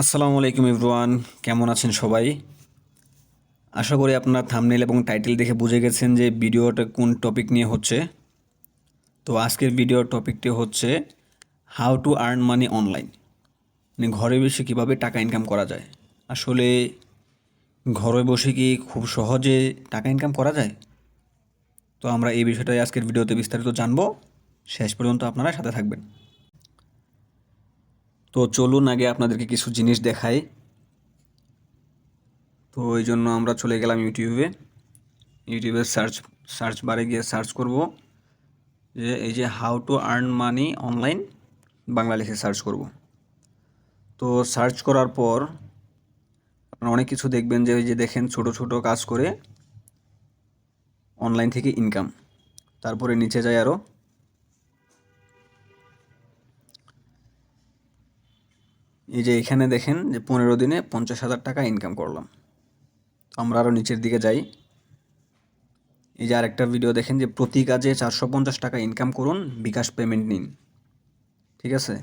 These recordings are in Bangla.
আসসালামু আলাইকুম এভরিওয়ান, কেমন আছেন সবাই? আশা করি আপনারা থাম্বনেল এবং টাইটেল দেখে বুঝে গেছেন যে ভিডিওটা কোন টপিক নিয়ে হচ্ছে। তো আজকের ভিডিওর টপিকটি হচ্ছে how to earn money online, মানে ঘরে বসে কীভাবে টাকা ইনকাম করা যায়। আসলে ঘরে বসে কি খুব সহজে টাকা ইনকাম করা যায়? তো আমরা এই বিষয়টাই আজকের ভিডিওতে বিস্তারিত জানবো। শেষ পর্যন্ত আপনারা সাথে থাকবেন। তো চলুন আগে আপনাদেরকে কিছু জিনিস দেখাই। তো এই জন্য আমরা চলে গেলাম ইউটিউবে সার্চ বারে গিয়ে সার্চ করব যে এই যে how to earn money online, Bangla লিখে সার্চ করব। তো সার্চ করার পর আপনারা অনেক কিছু দেখবেন যে ওই যে দেখেন ছোট ছোট কাজ করে অনলাইন থেকে ইনকাম। তারপরে নিচে যায় আরও, এই যে এখানে দেখেন যে 15 দিনে 50,000 টাকা ইনকাম করলাম। তো আমরা আরও নিচের দিকে যাই। এই যে আরেকটা ভিডিও দেখেন যে প্রতি কাজে 450 টাকা ইনকাম করুন, বিকাশ পেমেন্ট নিন। ঠিক আছে,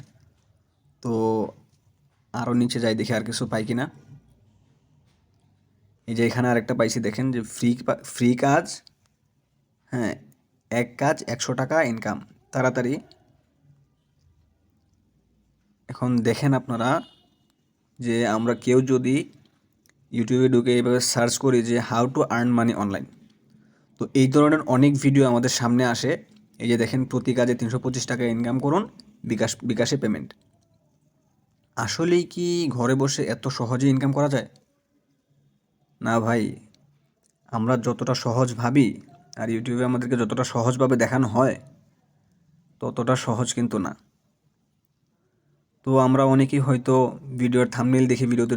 তো আরও নিচে যাই দেখি আর কিছু পাই কিনা। এই যে এখানে আরেকটা পাইছি দেখেন যে ফ্রি কাজ, হ্যাঁ, এক কাজ 100 টাকা ইনকাম তাড়াতাড়ি। এখন দেখেন আপনারা যে আমরা কেউ যদি ইউটিউবে ঢুকে এইভাবে সার্চ করি যে how to earn money online, তো এই ধরনের অনেক ভিডিও আমাদের সামনে আসে। এই যে দেখেন প্রতি কাজে 325 টাকা ইনকাম করুন, বিকাশে পেমেন্ট। আসলেই কি ঘরে বসে এত সহজে ইনকাম করা যায়? না ভাই, আমরা যতটা সহজ ভাবি আর ইউটিউবে আমাদেরকে যতটা সহজভাবে দেখানো হয় ততটা সহজ কিন্তু না। তো আমরা অনেকেই হয়তো ভিডিওর থাম্বনেল দেখে ভিডিওতে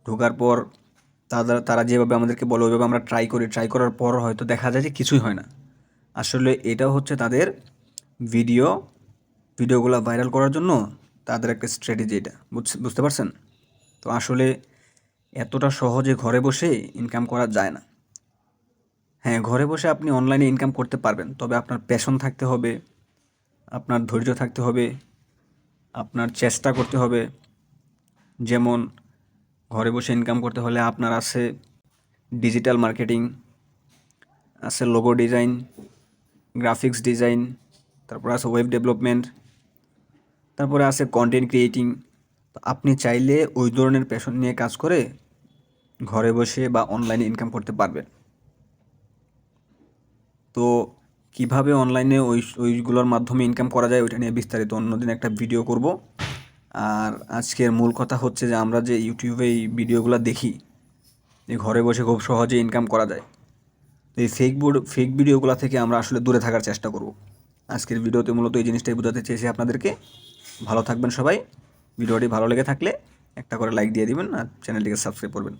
ঢোকার পর তারা যেভাবে আমাদেরকে বলে ওইভাবে আমরা ট্রাই করার পর হয়তো দেখা যায় যে কিছুই হয় না। আসলে এটাও হচ্ছে তাদের ভিডিওগুলো ভাইরাল করার জন্য তাদের একটা স্ট্র্যাটেজি, এটা বুঝতে পারছেন? তো আসলে এতটা সহজে ঘরে বসে ইনকাম করা যায় না। হ্যাঁ, ঘরে বসে আপনি অনলাইনে ইনকাম করতে পারবেন, তবে আপনার প্যাশন থাকতে হবে, আপনার ধৈর্য থাকতে হবে, আপনার চেষ্টা করতে হবে। যেমন ঘরে বসে ইনকাম করতে হলে আপনার আছে ডিজিটাল মার্কেটিং, আছে লোগো ডিজাইন, গ্রাফিক্স ডিজাইন, তারপর আছে ওয়েব ডেভেলপমেন্ট, তারপরে আছে কন্টেন্ট ক্রিয়েটিং। তো আপনি চাইলে ওই ধরনের প্যাশন নিয়ে কাজ করে ঘরে বসে বা অনলাইনে ইনকাম করতে পারবেন। তো কিভাবে অনলাইনে ওইগুলোর মাধ্যমে ইনকাম করা যায় ওইটা নিয়ে বিস্তারিত অন্যদিন একটা ভিডিও করব। আর আজকের মূল কথা হচ্ছে যে আমরা যে ইউটিউবে এই ভিডিওগুলো দেখি যে ঘরে বসে খুব সহজে ইনকাম করা যায়, তো এই ফেক ভিডিওগুলো থেকে আমরা আসলে দূরে থাকার চেষ্টা করব। আজকের ভিডিওতে মূলত এই জিনিসটাই বোঝাতে চেয়েছি আপনাদেরকে। ভালো থাকবেন সবাই। ভিডিওটি ভালো লেগে থাকলে একটা করে লাইক দিয়ে দিবেন আর চ্যানেলটিকে সাবস্ক্রাইব করবেন।